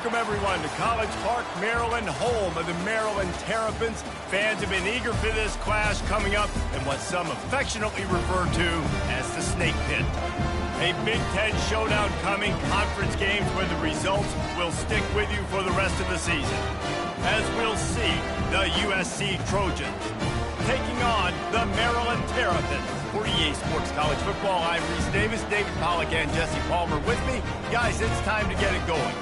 Welcome, everyone, to College Park, Maryland, home of the Maryland Terrapins. Fans have been eager for this clash coming up in what some affectionately refer to as the Snake Pit. A Big Ten showdown coming, conference games where the results will stick with you for the rest of the season. As we'll see, the USC Trojans taking on the Maryland Terrapins. For EA Sports College Football, I'm Reese Davis, David Pollack, and Jesse Palmer with me. Guys, it's time to get it going.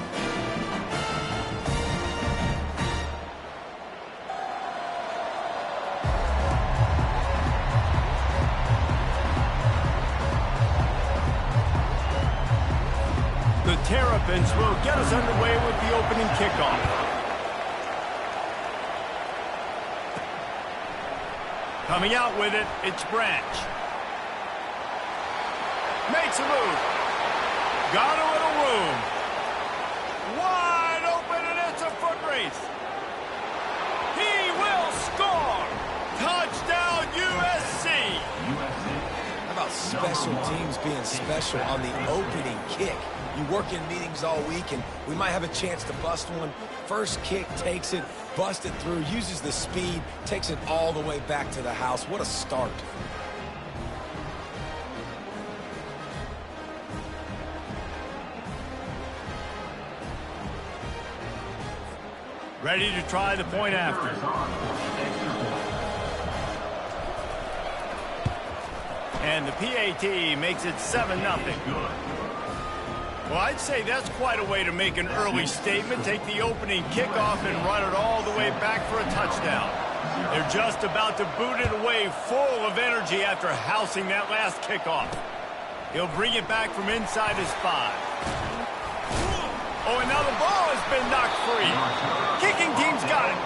The Terrapins will get us underway with the opening kickoff. Coming out with it, it's Branch. Makes a move. Got a little room. Wide open, and it's a foot race. He will score. Touchdown, USC. How about special teams being special on the opening kick? You work in meetings all week, and we might have a chance to bust one. First kick, takes it, busts it through, uses the speed, takes it all the way back to the house. What a start. Ready to try the point after. And the PAT makes it 7-0. Well, I'd say that's quite a way to make an early statement. Take the opening kickoff and run it all the way back for a touchdown. They're just about to boot it away full of energy after housing that last kickoff. He'll bring it back from inside his 5. Oh, and now the ball has been knocked free. Kicking team's got it.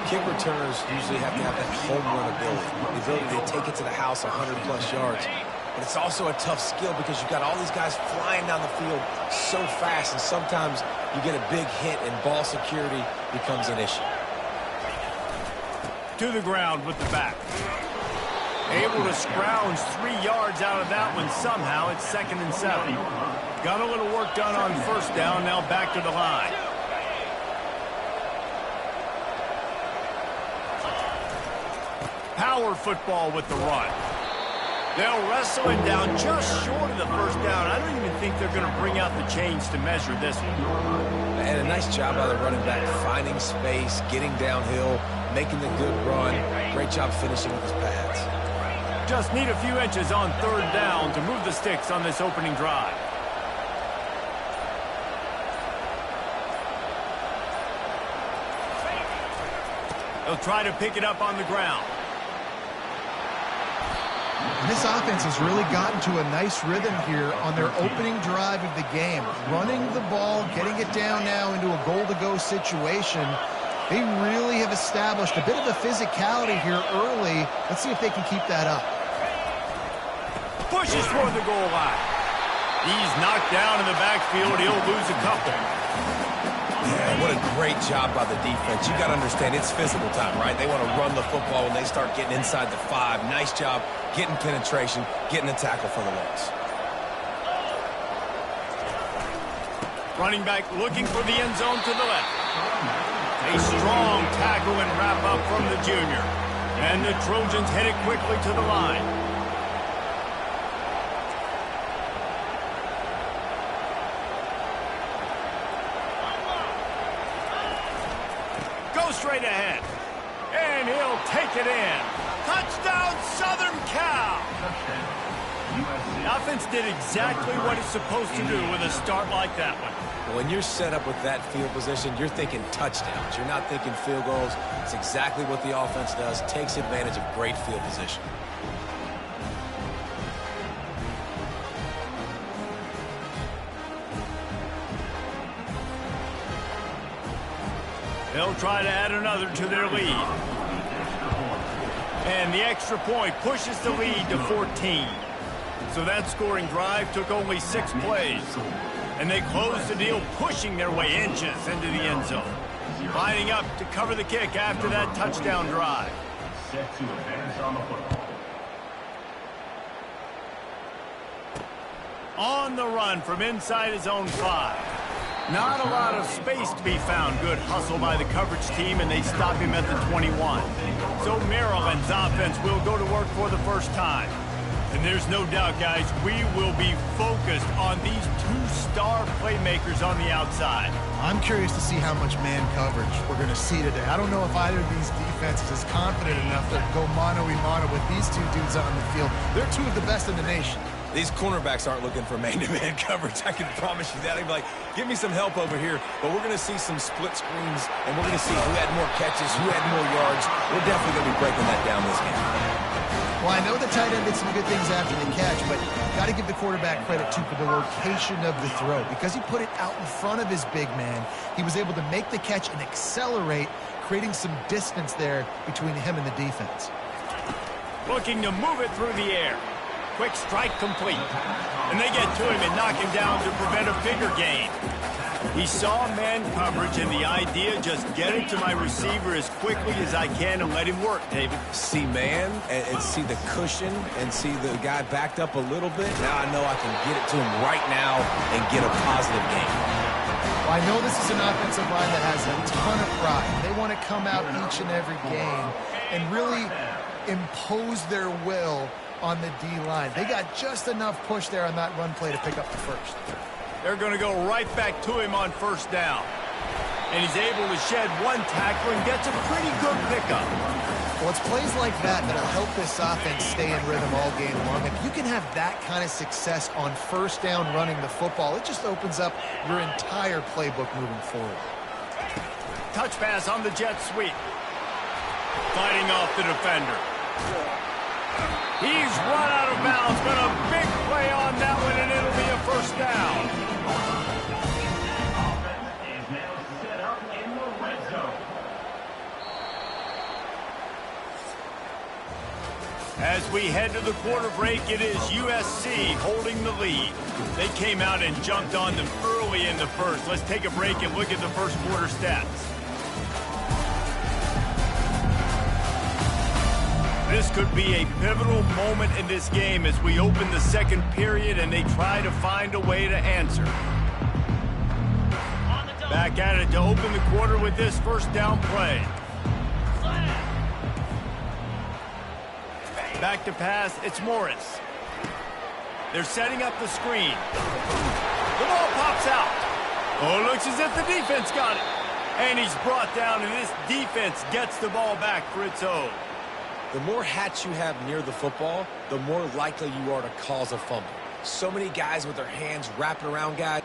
Kick returners usually have to have that home run ability, the ability to take it to the house 100-plus yards. But it's also a tough skill because you've got all these guys flying down the field so fast, and sometimes you get a big hit and ball security becomes an issue. To the ground with the back. Able to scrounge 3 yards out of that one somehow. It's 2nd and 7. Got a little work done on first down, now back to the line. Power football with the run. They'll wrestle it down just short of the first down. I don't even think they're going to bring out the chains to measure this one. And a nice job by the running back, finding space, getting downhill, making the good run. Great job finishing with his pads. Just need a few inches on third down to move the sticks on this opening drive. They'll try to pick it up on the ground. This offense has really gotten to a nice rhythm here on their opening drive of the game. Running the ball, getting it down now into a goal-to-go situation. They really have established a bit of a physicality here early. Let's see if they can keep that up. Pushes toward the goal line. He's knocked down in the backfield. He'll lose a couple. Yeah, what a great job by the defense. You got to understand, it's physical time, right? They want to run the football when they start getting inside the 5. Nice job getting penetration, getting a tackle for the loss. Running back looking for the end zone to the left. A strong tackle and wrap up from the junior. And the Trojans headed quickly to the line. Straight ahead, and he'll take it in. Touchdown, Southern Cal! The offense did exactly what it's supposed to do with a start like that one. When you're set up with that field position, you're thinking touchdowns. You're not thinking field goals. It's exactly what the offense does, takes advantage of great field position. They'll try to add another to their lead. And the extra point pushes the lead to 14. So that scoring drive took only 6 plays. And they closed the deal, pushing their way inches into the end zone. Lining up to cover the kick after that touchdown drive. Set to advance on the football. On the run from inside his own 5. Not a lot of space to be found. Good hustle by the coverage team, and they stop him at the 21. So Maryland's offense will go to work for the first time. And there's no doubt, guys, we will be focused on these two-star playmakers on the outside. I'm curious to see how much man coverage we're going to see today. I don't know if either of these defenses is confident enough to go mano-a-mano with these two dudes on the field. They're two of the best in the nation. These cornerbacks aren't looking for man-to-man coverage. I can promise you that. They'd be like, give me some help over here. But we're going to see some split screens, and we're going to see who had more catches, who had more yards. We're definitely going to be breaking that down this game. Well, I know the tight end did some good things after the catch, but got to give the quarterback credit, too, for the location of the throw. Because he put it out in front of his big man, he was able to make the catch and accelerate, creating some distance there between him and the defense. Looking to move it through the air. Quick strike complete. And they get to him and knock him down to prevent a bigger gain. He saw man coverage, and the idea, just get it to my receiver as quickly as I can and let him work, David. See man and see the cushion and see the guy backed up a little bit. Now I know I can get it to him right now and get a positive gain. Well, I know this is an offensive line that has a ton of pride. They want to come out each and every game and really impose their will on the D-line. They got just enough push there on that run play to pick up the first. They're going to go right back to him on first down. And he's able to shed one tackle and gets a pretty good pickup. Well, it's plays like that that'll help this offense stay in rhythm all game long. If you can have that kind of success on first down running the football, it just opens up your entire playbook moving forward. Touch pass on the jet sweep. Fighting off the defender. He's run out of bounds, but a big play on that one, and it'll be a first down. As we head to the quarter break, it is USC holding the lead. They came out and jumped on them early in the first. Let's take a break and look at the first quarter stats. This could be a pivotal moment in this game as we open the second period and they try to find a way to answer. Back at it to open the quarter with this first down play. Back to pass, it's Morris. They're setting up the screen. The ball pops out. Oh, it looks as if the defense got it. And he's brought down, and this defense gets the ball back for its own. The more hats you have near the football, the more likely you are to cause a fumble. So many guys with their hands wrapping around guys.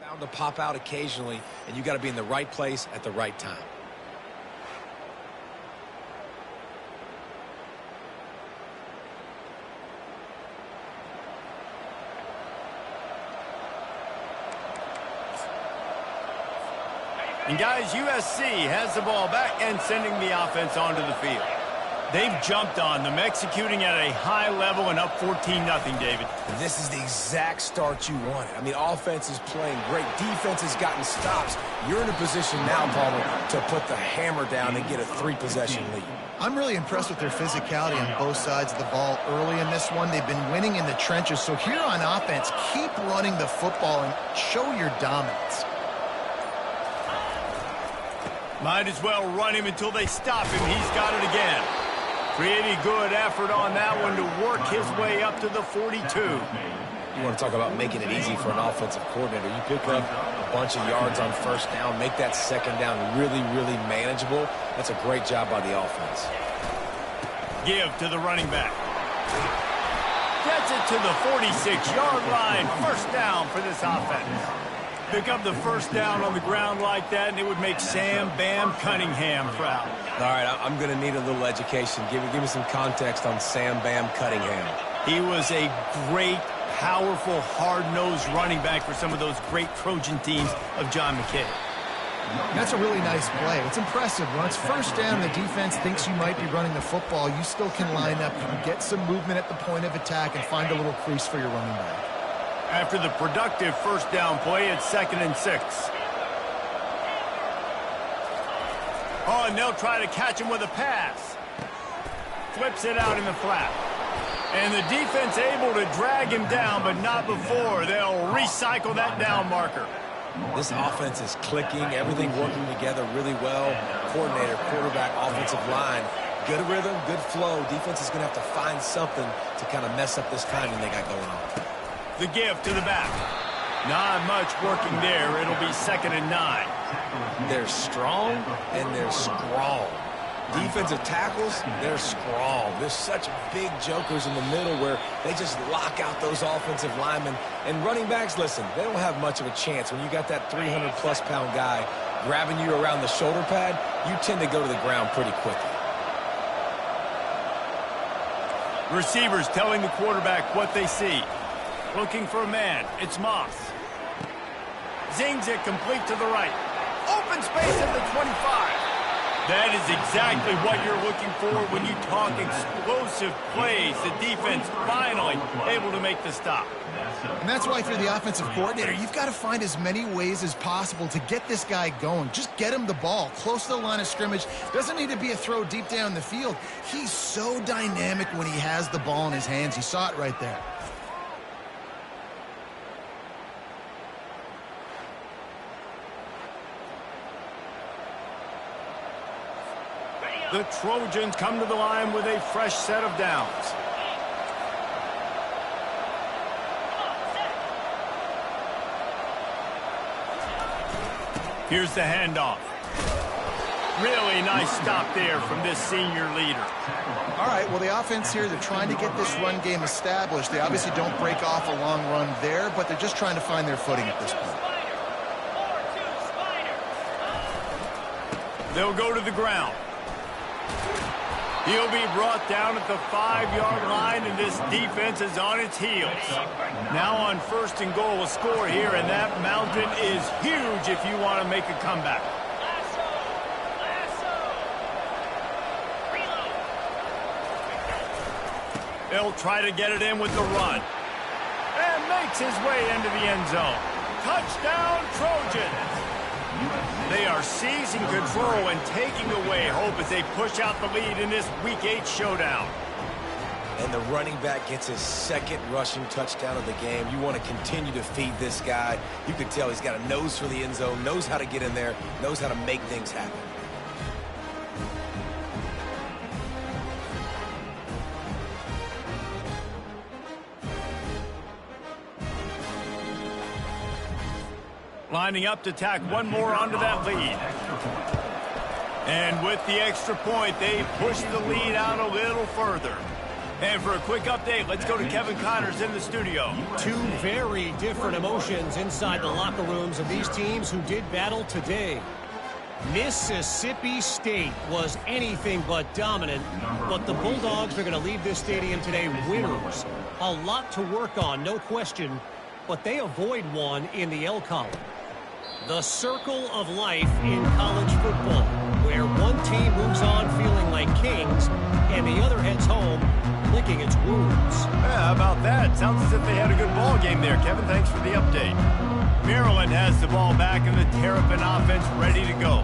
Bound to pop out occasionally, and you got to be in the right place at the right time. And guys, USC has the ball back and sending the offense onto the field. They've jumped on them, executing at a high level and up 14-0, David. This is the exact start you wanted. I mean, offense is playing great. Defense has gotten stops. You're in a position now, Palmer, to put the hammer down and get a 3-possession lead. I'm really impressed with their physicality on both sides of the ball early in this one. They've been winning in the trenches. So here on offense, keep running the football and show your dominance. Might as well run him until they stop him. He's got it again. Pretty good effort on that one to work his way up to the 42. You want to talk about making it easy for an offensive coordinator. You pick up a bunch of yards on first down, make that second down really, really manageable. That's a great job by the offense. Give to the running back. Gets it to the 46-yard line. First down for this offense. Pick up the first down on the ground like that, and it would make Sam Bam Cunningham proud. All right, I'm going to need a little education. Give me some context on Sam Bam Cunningham. He was a great, powerful, hard-nosed running back for some of those great Trojan teams of John McKay. That's a really nice play. It's impressive. When it's first down, the defense thinks you might be running the football. You still can line up. You can get some movement at the point of attack and find a little crease for your running back. After the productive first down play, it's 2nd and 6. Oh, and they'll try to catch him with a pass. Flips it out in the flat. And the defense able to drag him down, but not before. They'll recycle that down marker. This offense is clicking, everything working together really well. Coordinator, quarterback, offensive line. Good rhythm, good flow. Defense is going to have to find something to kind of mess up this timing they got going on. The give to the back. Not much working there. It'll be 2nd and 9. They're strong and they're strong. Defensive tackles, they're strong. There's such big jokers in the middle where they just lock out those offensive linemen. And running backs, listen, they don't have much of a chance. When you got that 300-plus pound guy grabbing you around the shoulder pad, you tend to go to the ground pretty quickly. Receivers telling the quarterback what they see. Looking for a man. It's Moss. Zings it complete to the right. Open space at the 25. That is exactly what you're looking for when you talk explosive plays. The defense finally able to make the stop. And that's why if you're the offensive coordinator, you've got to find as many ways as possible to get this guy going. Just get him the ball close to the line of scrimmage. Doesn't need to be a throw deep down the field. He's so dynamic when he has the ball in his hands. You saw it right there. The Trojans come to the line with a fresh set of downs. Here's the handoff. Really nice stop there from this senior leader. All right, well, the offense here, they're trying to get this run game established. They obviously don't break off a long run there, but they're just trying to find their footing at this point. They'll go to the ground. He'll be brought down at the 5-yard line, and this defense is on its heels. Now on 1st and goal, a score here, and that mountain is huge if you want to make a comeback. They'll try to get it in with the run. And makes his way into the end zone. Touchdown, Trojans! They are seizing control and taking away hope as they push out the lead in this Week 8 showdown. And the running back gets his 2nd rushing touchdown of the game. You want to continue to feed this guy. You can tell he's got a nose for the end zone, knows how to get in there, knows how to make things happen. Lining up to tack one more onto that lead. And with the extra point, they push the lead out a little further. And for a quick update, let's go to Kevin Connors in the studio. Two very different emotions inside the locker rooms of these teams who did battle today. Mississippi State was anything but dominant, but the Bulldogs are going to leave this stadium today winners. A lot to work on, no question, but they avoid one in the L column. The circle of life in college football, where one team moves on feeling like kings and the other heads home licking its wounds. Yeah, how about that? Sounds as if they had a good ball game there, Kevin. Thanks for the update. Maryland has the ball back and the Terrapin offense ready to go.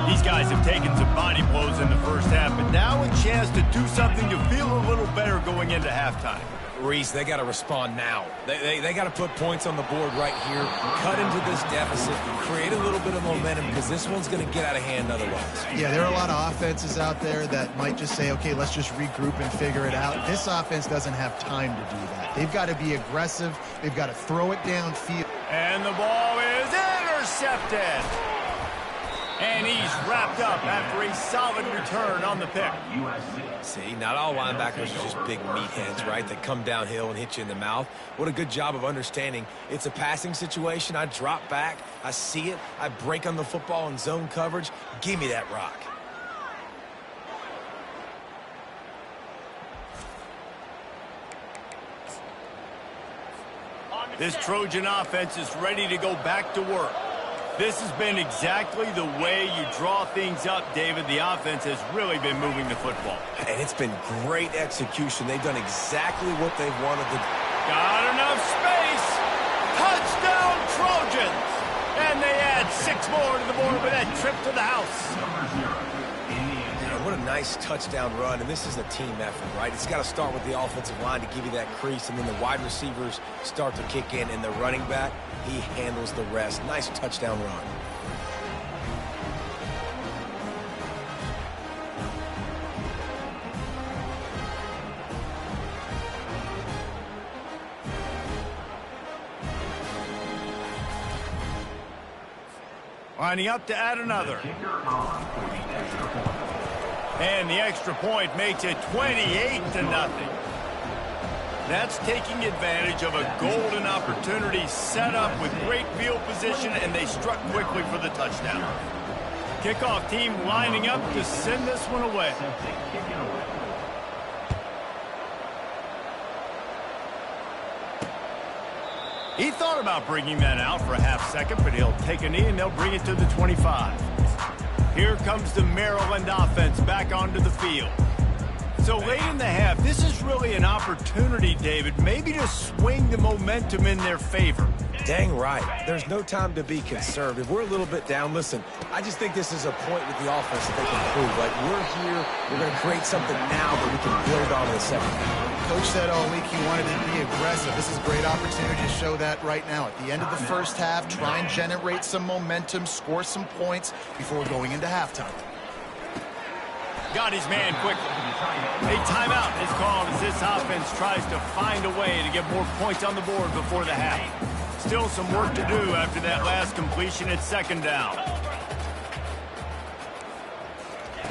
These guys have taken some body blows in the first half, but now a chance to do something to feel a little better going into halftime. Reese, they got to respond now. They got to put points on the board right here, cut into this deficit, create a little bit of momentum because this one's going to get out of hand otherwise. Yeah, there are a lot of offenses out there that might just say, okay, let's just regroup and figure it out. This offense doesn't have time to do that. They've got to be aggressive. They've got to throw it downfield. And the ball is intercepted. And he's wrapped up after a solid return on the pick. See, not all linebackers are just big meatheads, right? That come downhill and hit you in the mouth. What a good job of understanding. It's a passing situation. I drop back. I see it. I break on the football in zone coverage. Give me that rock. This Trojan offense is ready to go back to work. This has been exactly the way you draw things up, David. The offense has really been moving the football. And it's been great execution. They've done exactly what they've wanted to do. Got enough space. Touchdown, Trojans. And they add 6 more to the board with that trip to the house. What a nice touchdown run, and this is a team effort, right? It's got to start with the offensive line to give you that crease, and then the wide receivers start to kick in, and the running back, he handles the rest. Nice touchdown run. Lining up to add another. And the extra point makes it 28-0. That's taking advantage of a golden opportunity set up with great field position, and they struck quickly for the touchdown. Kickoff team lining up to send this one away. He thought about bringing that out for a half second, but he'll take a knee and they'll bring it to the 25. Here comes the Maryland offense back onto the field. So late in the half, this is really an opportunity, David, maybe to swing the momentum in their favor. Dang right. There's no time to be conservative. We're a little bit down. Listen, I just think this is a point with the offense that they can prove. Like, we're here, we're going to create something now that we can build on in the second half. Coach said all week he wanted to be aggressive. This is a great opportunity to show that right now. At the end of the first half, try and generate some momentum, score some points before going into halftime. Got his man quickly. A timeout is called as this offense tries to find a way to get more points on the board before the half. Still some work to do after that last completion at second down.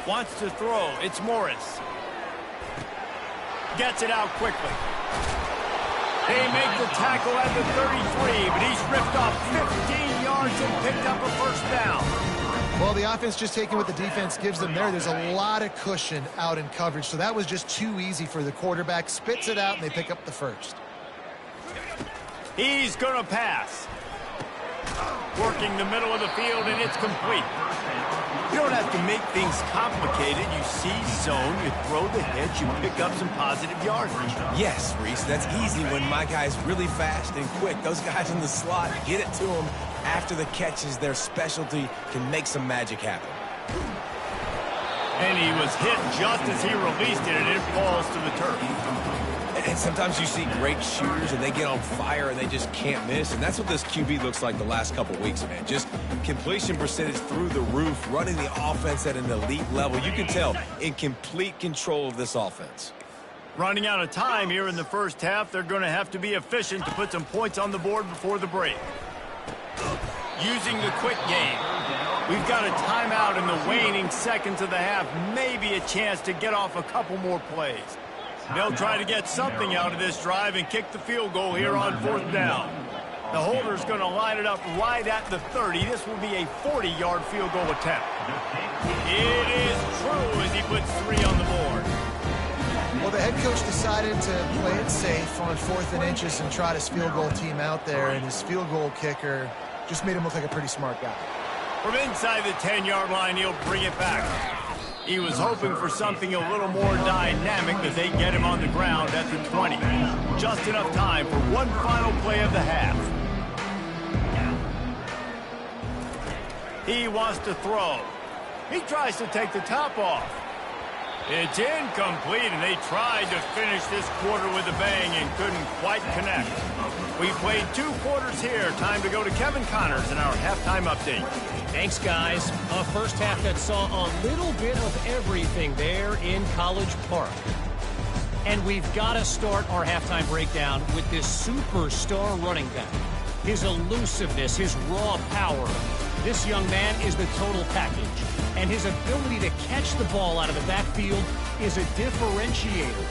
Wants to throw. It's Morris. Gets it out quickly. They make the tackle at the 33, but he's ripped off 15 yards and picked up a first down. Well, the offense just taking what the defense gives them there. There's a lot of cushion out in coverage, so that was just too easy for the quarterback. Spits it out, and they pick up the first. He's going to pass. Working the middle of the field, and it's complete. You don't have to make things complicated. You see zone, you throw the hitch, you pick up some positive yardage. Yes, Reese, that's easy when my guy's really fast and quick. Those guys in the slot, get it to them after the catches. Their specialty can make some magic happen. And he was hit just as he released it, and it falls to the turf. And sometimes you see great shooters, and they get on fire, and they just can't miss. And that's what this QB looks like the last couple weeks, man. Just completion percentage through the roof, running the offense at an elite level. You can tell in complete control of this offense. Running out of time here in the first half. They're going to have to be efficient to put some points on the board before the break. Using the quick game. We've got a timeout in the waning seconds of the half. Maybe a chance to get off a couple more plays. They'll try to get something out of this drive and kick the field goal here on fourth down. The holder's going to line it up right at the 30. This will be a 40-yard field goal attempt. It is true as he puts 3 on the board. Well, the head coach decided to play it safe on 4th and inches and trot his field goal team out there, and his field goal kicker just made him look like a pretty smart guy. From inside the 10-yard line, he'll bring it back. He was hoping for something a little more dynamic as they get him on the ground at the 20. Just enough time for one final play of the half. He wants to throw. He tries to take the top off. It's incomplete, and they tried to finish this quarter with a bang and couldn't quite connect. We played 2 quarters here. Time to go to Kevin Connors in our halftime update. Thanks, guys. A first half that saw a little bit of everything there in College Park. And we've got to start our halftime breakdown with this superstar running back. His elusiveness, his raw power. This young man is the total package. And his ability to catch the ball out of the backfield is a differentiator.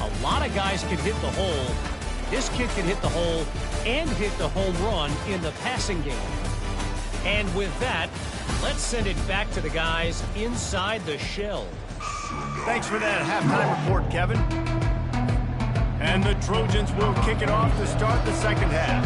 A lot of guys can hit the hole. This kid can hit the hole and hit the home run in the passing game. And with that, let's send it back to the guys inside the shell. Thanks for that halftime report, Kevin. And the Trojans will kick it off to start the second half.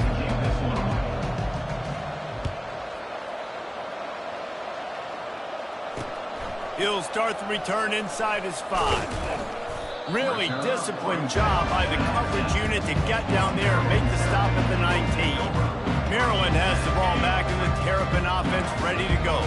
He'll start the return inside his 5. Really disciplined job by the coverage unit to get down there and make the stop at the 19. Maryland has the ball back and the Terrapin offense ready to go.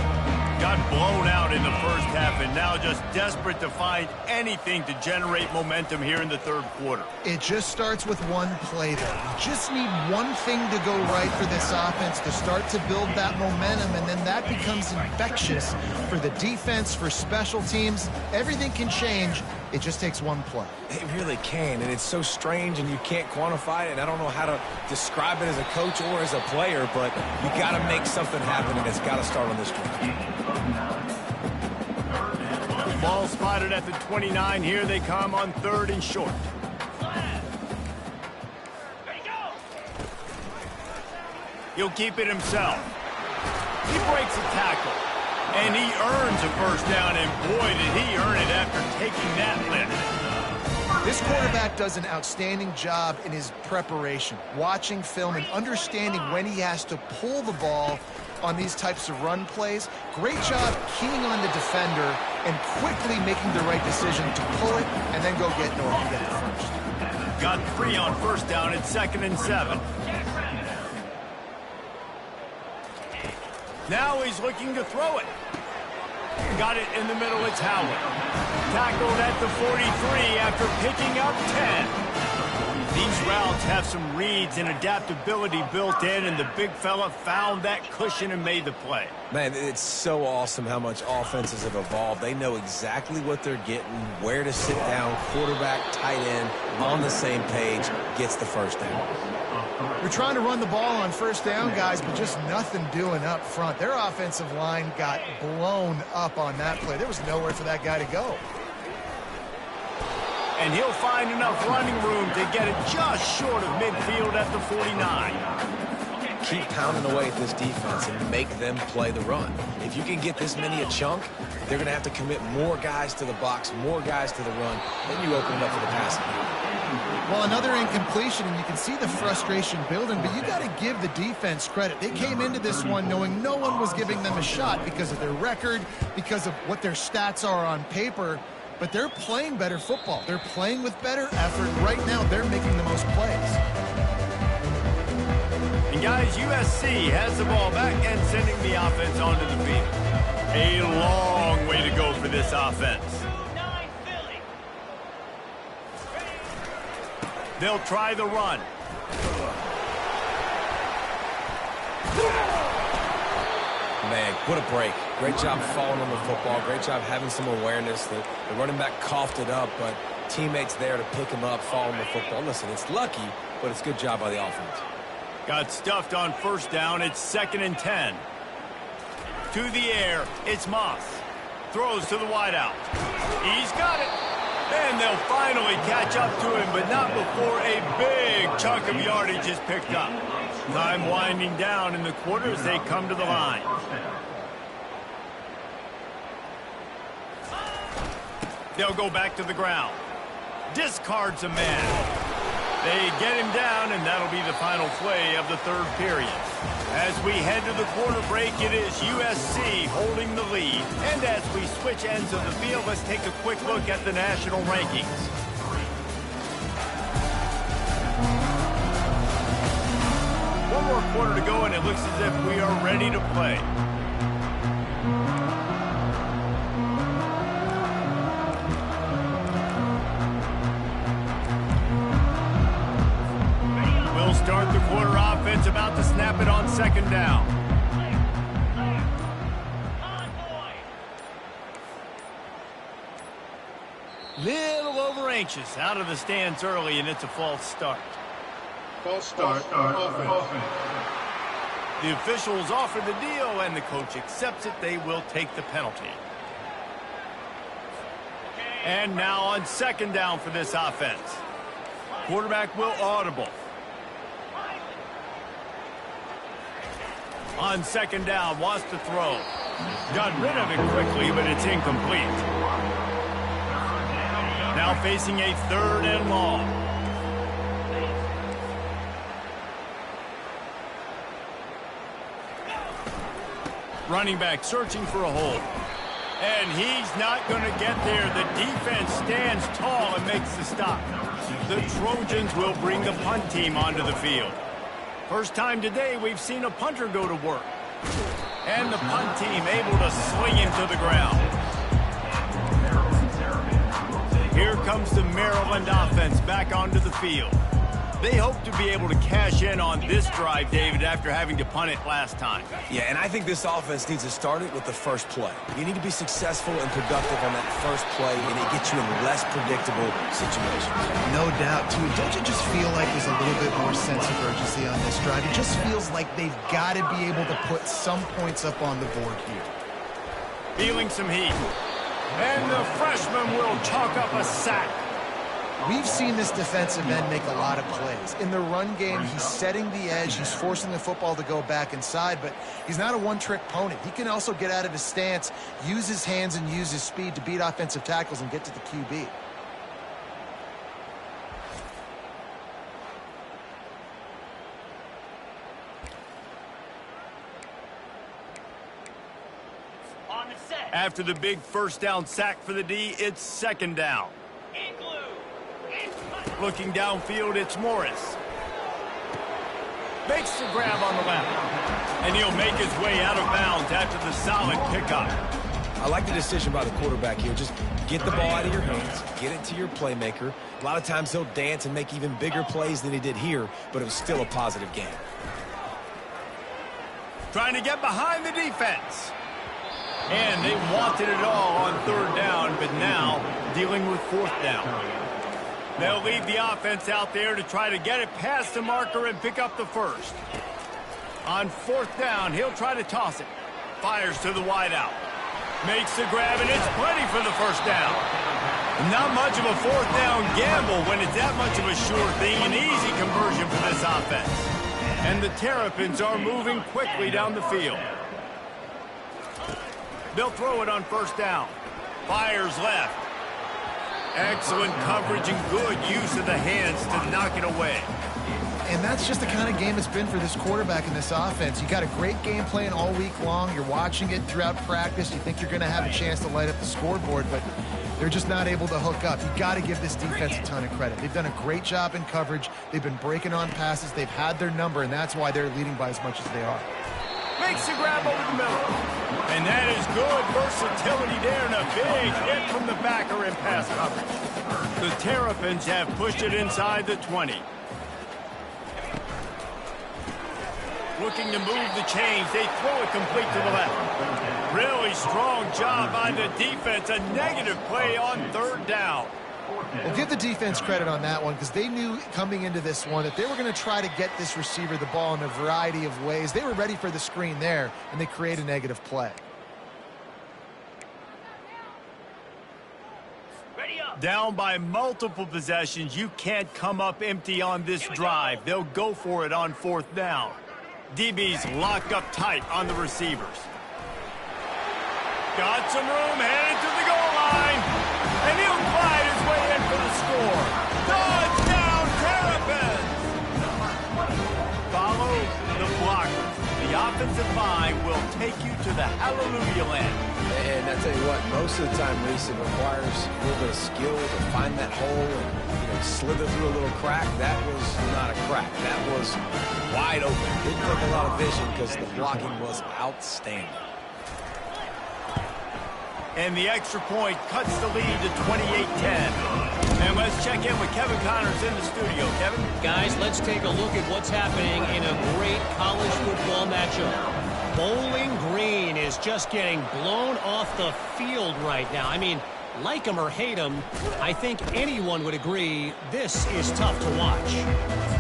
Got blown out in the first half and now just desperate to find anything to generate momentum here in the third quarter. It just starts with one play, though. You just need one thing to go right for this offense to start to build that momentum, and then that becomes infectious for the defense, for special teams. Everything can change. It just takes one play. It really can, and it's so strange, and you can't quantify it, and I don't know how to describe it as a coach or as a player, but you got to make something happen, and it's got to start on this drive. Ball spotted at the 29. Here they come on 3rd and short. He'll keep it himself. He breaks a tackle, and he earns a first down, and boy, did he earn it after taking that lift. This quarterback does an outstanding job in his preparation, watching film and understanding when he has to pull the ball on these types of run plays. Great job keying on the defender and quickly making the right decision to pull it and then go get north and get the first. Got 3 on first down at 2nd and 7. Now he's looking to throw it. Got it in the middle. It's Howard. Tackled at the 43 after picking up 10. These routes have some reads and adaptability built in, and the big fella found that cushion and made the play. Man, it's so awesome how much offenses have evolved. They know exactly what they're getting, where to sit down, quarterback, tight end, on the same page, gets the first down. We're trying to run the ball on first down, guys, but just nothing doing up front. Their offensive line got blown up on that play. There was nowhere for that guy to go. And he'll find enough running room to get it just short of midfield at the 49. Keep pounding away at this defense and make them play the run. If you can get this many a chunk, they're going to have to commit more guys to the box, more guys to the run. Then you open it up for the passing game. Well, another incompletion, and you can see the frustration building, but you got to give the defense credit. They came into this one knowing no one was giving them a shot because of their record, because of what their stats are on paper. But they're playing better football. They're playing with better effort. Right now, they're making the most plays. And guys, USC has the ball back and sending the offense onto the field. A long way to go for this offense. They'll try the run. Man, what a break. Great job falling on the football. Great job having some awareness. The running back coughed it up, but teammates there to pick him up, fall on the football. Listen, it's lucky, but it's a good job by the offense. Got stuffed on first down. It's 2nd and 10. To the air, it's Moss. Throws to the wideout. He's got it. And they'll finally catch up to him, but not before a big chunk of yardage is picked up. Time winding down in the quarter as they come to the line. They'll go back to the ground. Discards a man. They get him down, and that'll be the final play of the third period. As we head to the quarter break, it is USC holding the lead. And as we switch ends of the field, let's take a quick look at the national rankings. One more quarter to go, and it looks as if we are ready to play. We'll start the quarter offense, about to snap it on 2nd down. Little over anxious, out of the stands early, and it's a false start. False start, offense. The officials offer the deal, and the coach accepts it. They will take the penalty. And now on 2nd down for this offense. Quarterback will audible. On 2nd down, wants to throw. Got rid of it quickly, but it's incomplete. Now facing a 3rd and long. Running back searching for a hole. And he's not going to get there. The defense stands tall and makes the stop. The Trojans will bring the punt team onto the field. First time today we've seen a punter go to work. And the punt team able to swing him to the ground. Here comes the Maryland offense back onto the field. They hope to be able to cash in on this drive, David, after having to punt it last time. Yeah, and I think this offense needs to start it with the first play. You need to be successful and productive on that first play, and it gets you in less predictable situations. No doubt, too. Don't you just feel like there's a little bit more sense of urgency on this drive? It just feels like they've got to be able to put some points up on the board here. Feeling some heat. And the freshman will chalk up a sack. We've seen this defensive end make a lot of plays. In the run game, he's setting the edge. He's forcing the football to go back inside, but he's not a one-trick pony. He can also get out of his stance, use his hands, and use his speed to beat offensive tackles and get to the QB. After the big first down sack for the D, it's second down. Looking downfield, it's Morris. Makes the grab on the left. And he'll make his way out of bounds after the solid pickup. I like the decision by the quarterback here. Just get the ball out of your hands, get it to your playmaker. A lot of times he'll dance and make even bigger plays than he did here, but it was still a positive game. Trying to get behind the defense. And they wanted it all on third down, but now dealing with fourth down. They'll leave the offense out there to try to get it past the marker and pick up the first. On fourth down, he'll try to toss it. Fires to the wideout. Makes the grab, and it's plenty for the first down. Not much of a fourth down gamble when it's that much of a sure thing. An easy conversion for this offense. And the Terrapins are moving quickly down the field. They'll throw it on first down. Fires left. Excellent coverage and good use of the hands to knock it away. And that's just the kind of game it's been for this quarterback in this offense. You got a great game plan all week long. You're watching it throughout practice. You think you're going to have a chance to light up the scoreboard, but they're just not able to hook up. You've got to give this defense a ton of credit. They've done a great job in coverage. They've been breaking on passes. They've had their number, and that's why they're leading by as much as they are. Makes the grab over the middle. And that is good versatility there, and a big hit from the backer in pass coverage. The Terrapins have pushed it inside the 20. Looking to move the chains. They throw it complete to the left. Really strong job by the defense. A negative play on third down. Well, give the defense credit on that one because they knew coming into this one that they were going to try to get this receiver the ball in a variety of ways. They were ready for the screen there, and they create a negative play. Down by multiple possessions. You can't come up empty on this drive. They'll go for it on fourth down. DB's locked up tight on the receivers. Got some room, headed to the goal line. And he'll glide his way in for the score. Touchdown, Terrapins! Follow the blockers. The offensive line will take you to the hallelujah land. And I tell you what, most of the time, Reese, it requires a little bit of skill to find that hole and slither through a little crack. That was not a crack. That was wide open. Didn't take a lot of vision because the blocking was outstanding. And the extra point cuts the lead to 28-10. And let's check in with Kevin Connors in the studio. Kevin? Guys, let's take a look at what's happening in a great college football matchup. Bowling Green is just getting blown off the field right now. I mean, like him or hate him, I think anyone would agree this is tough to watch.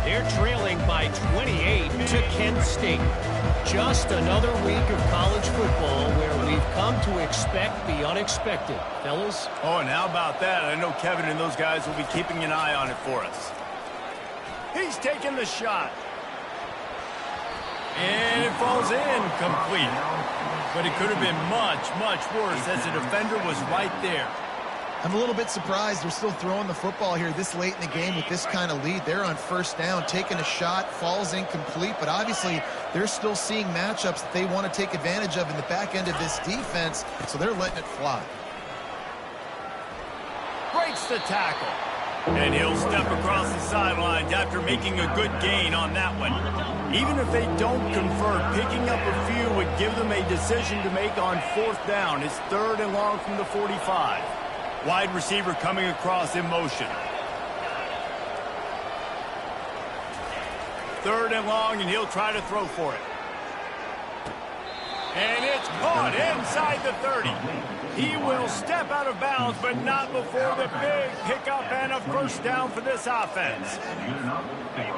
They're trailing by 28 to Kent State. Just another week of college football where we've come to expect the unexpected. Fellas? Oh, and how about that? I know Kevin and those guys will be keeping an eye on it for us. He's taking the shot. And it falls in complete. But it could have been much, much worse as the defender was right there. I'm a little bit surprised they're still throwing the football here this late in the game with this kind of lead. They're on first down, taking a shot, falls incomplete, but obviously they're still seeing matchups that they want to take advantage of in the back end of this defense, so they're letting it fly. Breaks the tackle. And he'll step across the sidelines after making a good gain on that one. Even if they don't convert, picking up a few would give them a decision to make on fourth down. It's 3rd and long from the 45. Wide receiver coming across in motion. 3rd and long, and he'll try to throw for it. And it's caught inside the 30. He will step out of bounds, but not before the big pickup and a first down for this offense.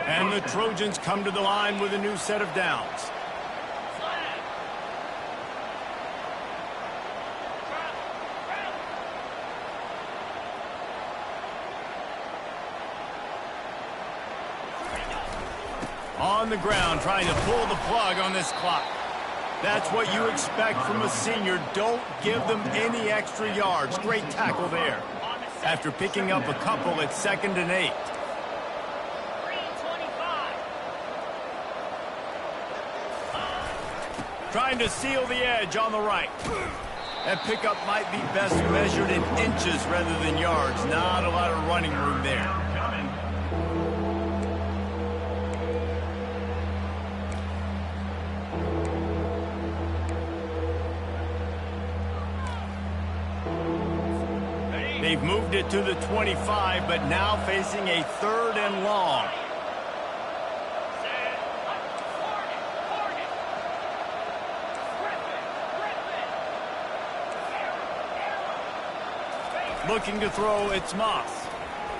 And the Trojans come to the line with a new set of downs. On the ground, trying to pull the plug on this clock. That's what you expect from a senior. Don't give them any extra yards. Great tackle there. After picking up a couple, it's 2nd and 8. Trying to seal the edge on the right. That pickup might be best measured in inches rather than yards. Not a lot of running room there. They've moved it to the 25, but now facing a 3rd and long. Looking to throw, it's Moss.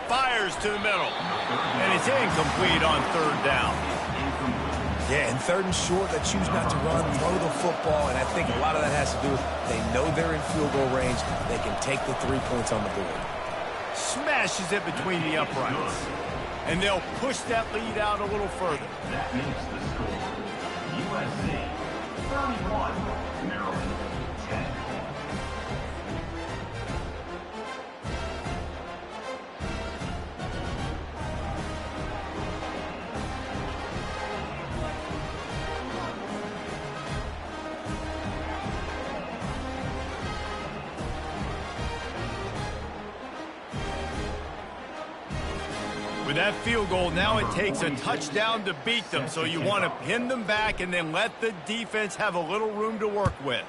Fires to the middle. And it's incomplete on 3rd down. Yeah, and 3rd and short, they choose not to run, throw the football, and I think a lot of that has to do with they know they're in field goal range. They can take the 3 points on the board. Smashes it between the uprights. And they'll push that lead out a little further. That makes the score USC 31, Maryland 10. With that field goal, now it takes a touchdown to beat them, so you want to pin them back and then let the defense have a little room to work with.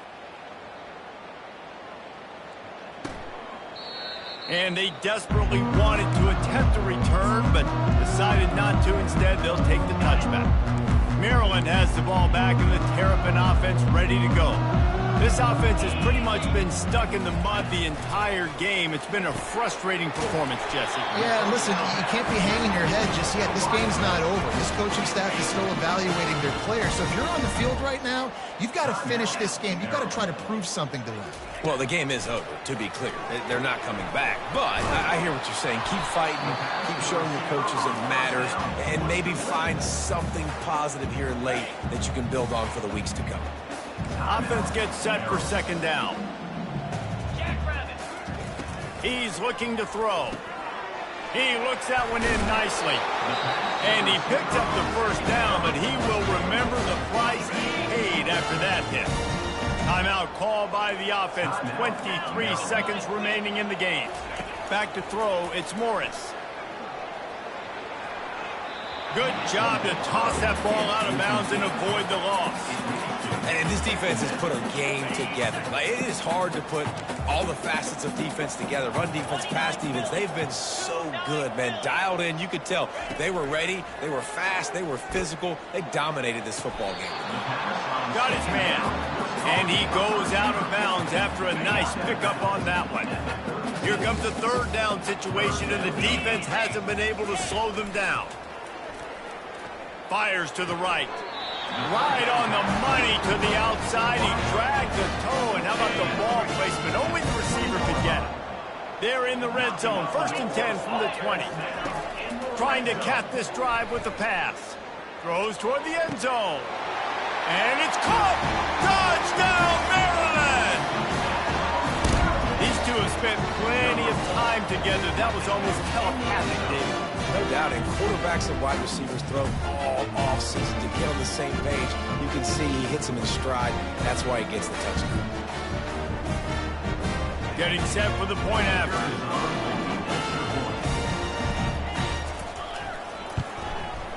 And they desperately wanted to attempt a return, but decided not to. Instead, they'll take the touchback. Maryland has the ball back, and the Terrapin offense ready to go. This offense has pretty much been stuck in the mud the entire game. It's been a frustrating performance, Jesse. Yeah, listen, you can't be hanging your head just yet. This game's not over. This coaching staff is still evaluating their players. So if you're on the field right now, you've got to finish this game. You've got to try to prove something to them. Well, the game is over, to be clear. They're not coming back. But I hear what you're saying. Keep fighting. Keep showing your coaches it matters. And maybe find something positive here late that you can build on for the weeks to come. Offense gets set for 2nd down. He's looking to throw. He looks that one in nicely. And he picked up the first down, but he will remember the price he paid after that hit. Timeout called by the offense. 23 seconds remaining in the game. Back to throw, it's Morris. Good job to toss that ball out of bounds and avoid the loss. And this defense has put a game together. Like, it is hard to put all the facets of defense together. Run defense, pass defense. They've been so good, man. Dialed in. You could tell they were ready. They were fast. They were physical. They dominated this football game. Got his man. And he goes out of bounds after a nice pickup on that one. Here comes the 3rd down situation, and the defense hasn't been able to slow them down. Fires to the right. Right on the money to the outside. He dragged the toe, and how about the ball placement? Only the receiver could get it. They're in the red zone. 1st and 10 from the 20. Trying to cap this drive with the pass. Throws toward the end zone. And it's caught! Touchdown, Maryland! These two have spent plenty of that was almost telepathic, David. No doubt, and quarterbacks and wide receivers throw all off-season to get on the same page. You can see he hits him in stride. That's why he gets the touchdown. Getting set for the point after.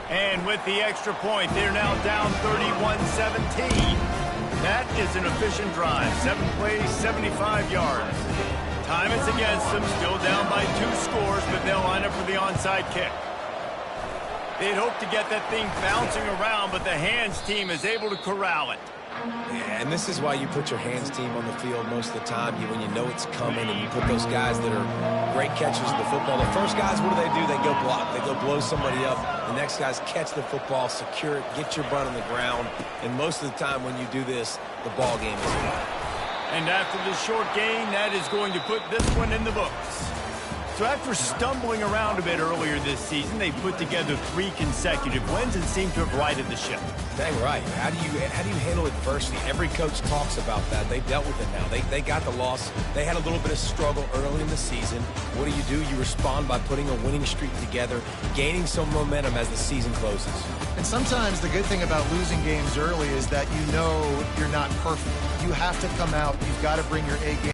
And with the extra point, they're now down 31-17. That is an efficient drive. 7 plays, 75 yards. Time is against them, still down by 2 scores, but they'll line up for the onside kick. They'd hope to get that thing bouncing around, but the hands team is able to corral it. Yeah, and this is why you put your hands team on the field most of the time when you know it's coming, and you put those guys that are great catchers of the football. The first guys, what do? They go block. They go blow somebody up. The next guys catch the football, secure it, get your butt on the ground. And most of the time when you do this, the ball game is won. And after the short gain, that is going to put this one in the books. So after stumbling around a bit earlier this season, they put together 3 consecutive wins and seem to have righted the ship. Dang right. How do you handle adversity? Every coach talks about that. They've dealt with it now. They got the loss. They had a little bit of struggle early in the season. What do? You respond by putting a winning streak together, gaining some momentum as the season closes. And sometimes the good thing about losing games early is that you know you're not perfect. You have to come out. You've got to bring your A game.